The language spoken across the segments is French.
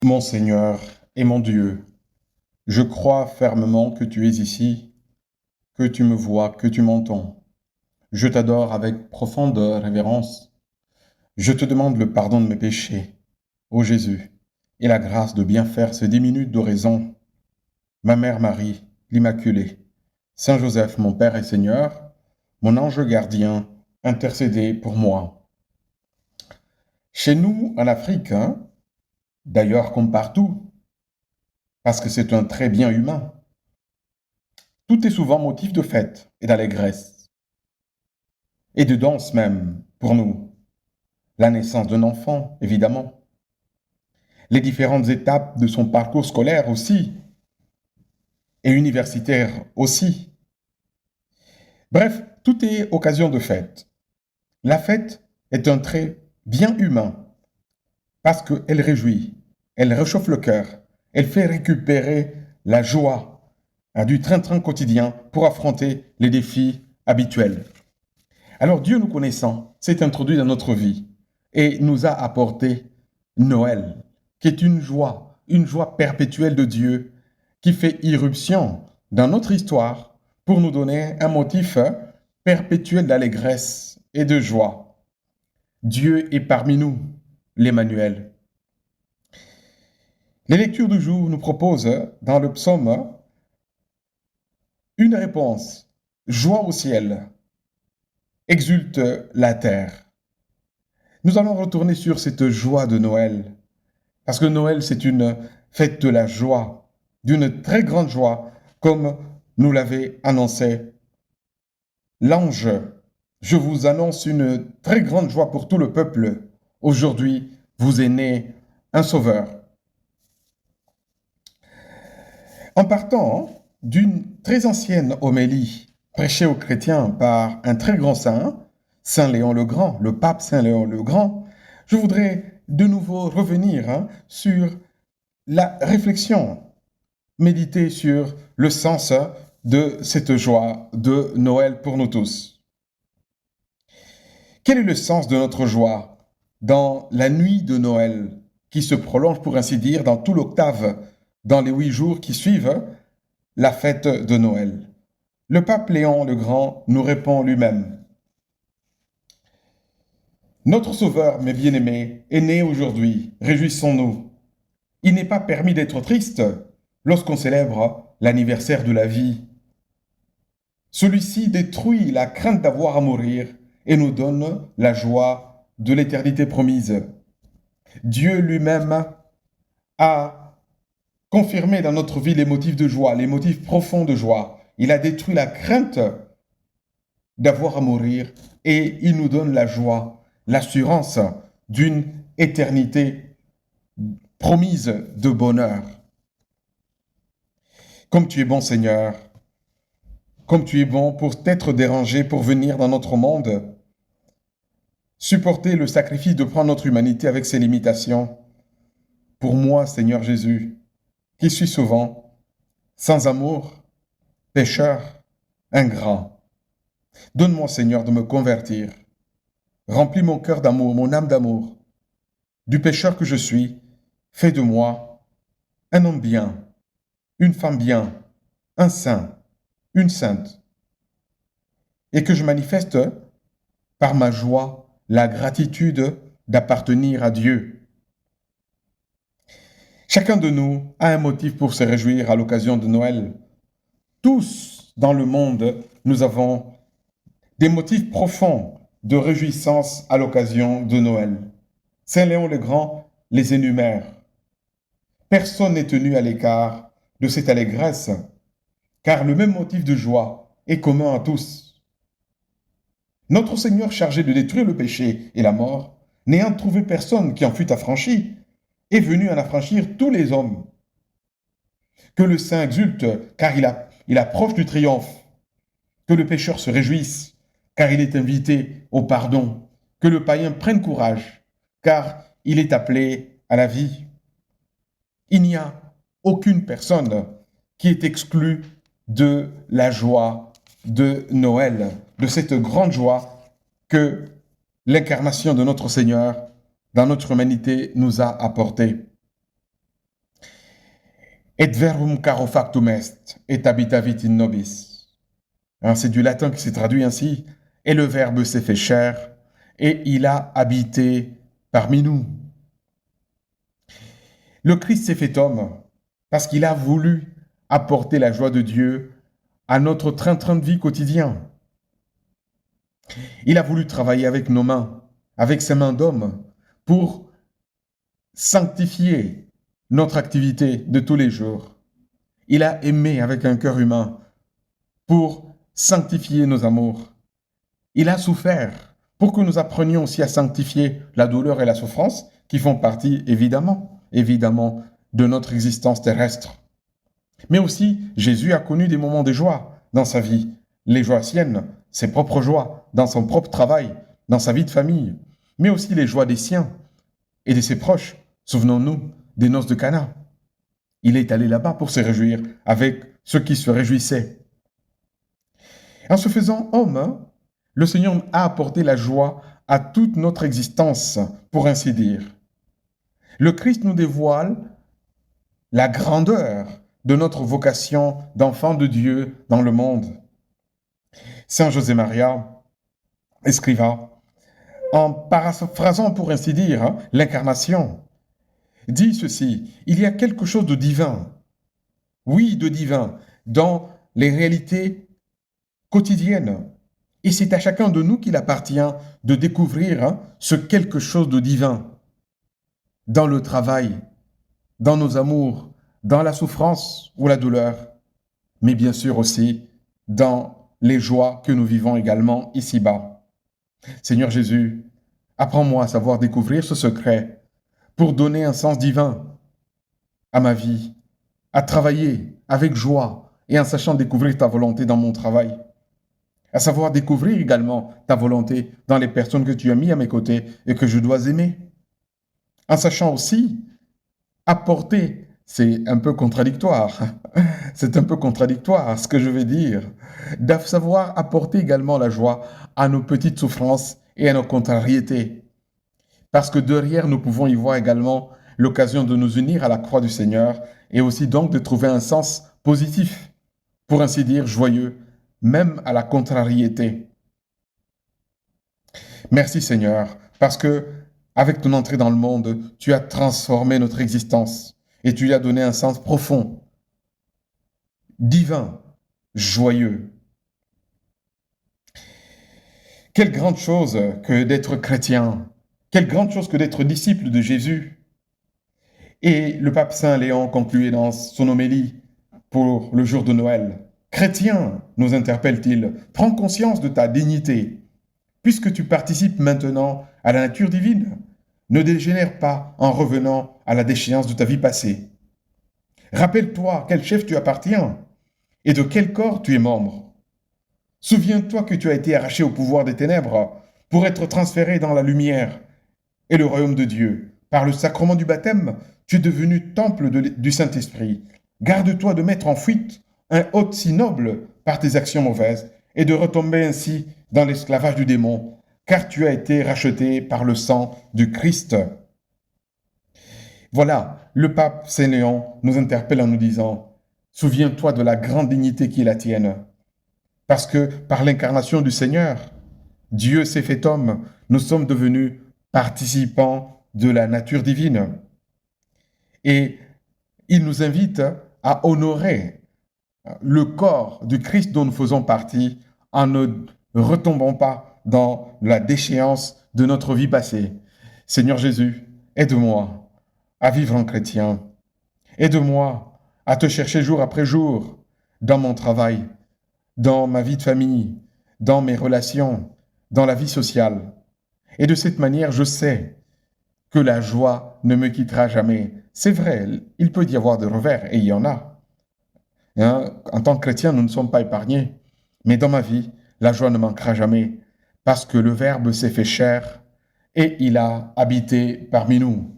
Mon Seigneur et mon Dieu, je crois fermement que tu es ici, que tu me vois, que tu m'entends. Je t'adore avec profonde révérence. Je te demande le pardon de mes péchés, ô Jésus, et la grâce de bien faire ces 10 minutes d'oraison. Ma mère Marie, l'Immaculée, Saint Joseph, mon Père et Seigneur, mon ange gardien, intercédez pour moi. Chez nous, en Afrique, d'ailleurs comme partout, parce que c'est un très bien humain, tout est souvent motif de fête et d'allégresse, et de danse même, pour nous. La naissance d'un enfant, évidemment. Les différentes étapes de son parcours scolaire aussi, et universitaire aussi. Bref, tout est occasion de fête. La fête est un trait bien humain, parce qu'elle réjouit, elle réchauffe le cœur, elle fait récupérer la joie du train-train quotidien pour affronter les défis habituels. Alors Dieu nous connaissant s'est introduit dans notre vie et nous a apporté Noël, qui est une joie perpétuelle de Dieu qui fait irruption dans notre histoire pour nous donner un motif perpétuel d'allégresse et de joie. Dieu est parmi nous, l'Emmanuel. Les lectures du jour nous proposent dans le psaume une réponse. Joie au ciel, exulte la terre. Nous allons retourner sur cette joie de Noël, parce que Noël, c'est une fête de la joie, d'une très grande joie, comme nous l'avait annoncé l'ange. Je vous annonce une très grande joie pour tout le peuple. Aujourd'hui, vous est né un sauveur. En partant d'une très ancienne homélie prêchée aux chrétiens par un très grand saint, Saint Léon le Grand, le pape Saint Léon le Grand, je voudrais de nouveau revenir sur la réflexion, méditer sur le sens de cette joie de Noël pour nous tous. Quel est le sens de notre joie dans la nuit de Noël qui se prolonge pour ainsi dire dans tout l'octave, dans les 8 jours qui suivent la fête de Noël? Le pape Léon le Grand nous répond lui-même. Notre Sauveur, mes bien-aimés, est né aujourd'hui, réjouissons-nous. Il n'est pas permis d'être triste lorsqu'on célèbre l'anniversaire de la vie. Celui-ci détruit la crainte d'avoir à mourir et nous donne la joie de l'éternité promise. Dieu lui-même a confirmé dans notre vie les motifs de joie, les motifs profonds de joie. Il a détruit la crainte d'avoir à mourir et il nous donne la joie, l'assurance d'une éternité promise de bonheur. Comme tu es bon, Seigneur, comme tu es bon pour t'être dérangé, pour venir dans notre monde, supporter le sacrifice de prendre notre humanité avec ses limitations. Pour moi, Seigneur Jésus, qui suis souvent sans amour, pécheur, ingrat, donne-moi, Seigneur, de me convertir. Remplis mon cœur d'amour, mon âme d'amour. Du pécheur que je suis, fais de moi un homme bien, une femme bien, un saint, une sainte. Et que je manifeste par ma joie la gratitude d'appartenir à Dieu. Chacun de nous a un motif pour se réjouir à l'occasion de Noël. Tous dans le monde, nous avons des motifs profonds de réjouissance à l'occasion de Noël. Saint Léon le Grand les énumère. Personne n'est tenu à l'écart de cette allégresse, car le même motif de joie est commun à tous. Notre Seigneur chargé de détruire le péché et la mort, n'ayant trouvé personne qui en fût affranchi, est venu en affranchir tous les hommes. Que le saint exulte, car il approche du triomphe. Que le pécheur se réjouisse, car il est invité au pardon. Que le païen prenne courage, car il est appelé à la vie. Il n'y a aucune personne qui est exclue de la joie de Noël, de cette grande joie que l'incarnation de notre Seigneur dans notre humanité nous a apportée. Et verbum caro factum est, et habitavit in nobis. Hein, c'est du latin qui s'est traduit ainsi. Et le Verbe s'est fait chair, et il a habité parmi nous. Le Christ s'est fait homme parce qu'il a voulu apporter la joie de Dieu à notre train-train de vie quotidien. Il a voulu travailler avec nos mains, avec ses mains d'homme, pour sanctifier notre activité de tous les jours. Il a aimé avec un cœur humain pour sanctifier nos amours. Il a souffert pour que nous apprenions aussi à sanctifier la douleur et la souffrance qui font partie évidemment de notre existence terrestre. Mais aussi, Jésus a connu des moments de joie dans sa vie, les joies siennes, ses propres joies, dans son propre travail, dans sa vie de famille, mais aussi les joies des siens et de ses proches. Souvenons-nous des noces de Cana. Il est allé là-bas pour se réjouir avec ceux qui se réjouissaient. En se faisant homme, le Seigneur a apporté la joie à toute notre existence, pour ainsi dire. Le Christ nous dévoile la grandeur de notre vocation d'enfant de Dieu dans le monde. Saint José Maria Escrivá, en paraphrasant pour ainsi dire l'incarnation, dit ceci: il y a quelque chose de divin, oui, de divin, dans les réalités quotidiennes. Et c'est à chacun de nous qu'il appartient de découvrir ce quelque chose de divin dans le travail, dans nos amours, dans la souffrance ou la douleur, mais bien sûr aussi dans les joies que nous vivons également ici-bas. Seigneur Jésus, apprends-moi à savoir découvrir ce secret pour donner un sens divin à ma vie, à travailler avec joie et en sachant découvrir ta volonté dans mon travail, à savoir découvrir également ta volonté dans les personnes que tu as mis à mes côtés et que je dois aimer, en sachant aussi apporter, c'est un peu contradictoire, c'est un peu contradictoire ce que je vais dire, de savoir apporter également la joie à nos petites souffrances et à nos contrariétés. Parce que derrière, nous pouvons y voir également l'occasion de nous unir à la croix du Seigneur et aussi donc de trouver un sens positif, pour ainsi dire joyeux, même à la contrariété. Merci Seigneur, parce que avec ton entrée dans le monde, tu as transformé notre existence et tu lui as donné un sens profond, divin, joyeux. Quelle grande chose que d'être chrétien, quelle grande chose que d'être disciple de Jésus. Et le pape Saint Léon concluait dans son homélie pour le jour de Noël: chrétien, nous interpelle-t-il, prends conscience de ta dignité. Puisque tu participes maintenant à la nature divine, ne dégénère pas en revenant à la déchéance de ta vie passée. Rappelle-toi quel chef tu appartiens et de quel corps tu es membre. Souviens-toi que tu as été arraché au pouvoir des ténèbres pour être transféré dans la lumière et le royaume de Dieu. Par le sacrement du baptême, tu es devenu temple du Saint-Esprit. Garde-toi de mettre en fuite un hôte si noble par tes actions mauvaises et de retomber ainsi dans l'esclavage du démon, car tu as été racheté par le sang du Christ. Voilà, le pape Saint Léon nous interpelle en nous disant: souviens-toi de la grande dignité qui est la tienne, parce que par l'incarnation du Seigneur, Dieu s'est fait homme, nous sommes devenus participants de la nature divine. Et il nous invite à honorer le corps du Christ dont nous faisons partie en ne retombant pas dans la déchéance de notre vie passée. Seigneur Jésus, aide-moi à vivre en chrétien. Aide-moi à te chercher jour après jour dans mon travail, dans ma vie de famille, dans mes relations, dans la vie sociale. Et de cette manière, je sais que la joie ne me quittera jamais. C'est vrai, il peut y avoir des revers, et il y en a. En tant que chrétien, nous ne sommes pas épargnés. Mais dans ma vie, la joie ne manquera jamais, parce que le Verbe s'est fait chair et il a habité parmi nous.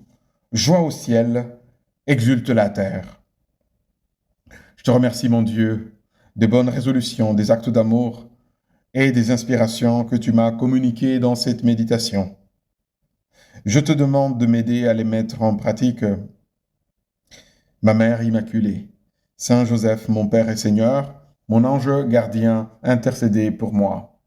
Joie au ciel, exulte la terre. Je te remercie, mon Dieu, des bonnes résolutions, des actes d'amour et des inspirations que tu m'as communiquées dans cette méditation. Je te demande de m'aider à les mettre en pratique ma Mère Immaculée, Saint Joseph, mon Père et Seigneur, mon ange gardien, intercédez pour moi.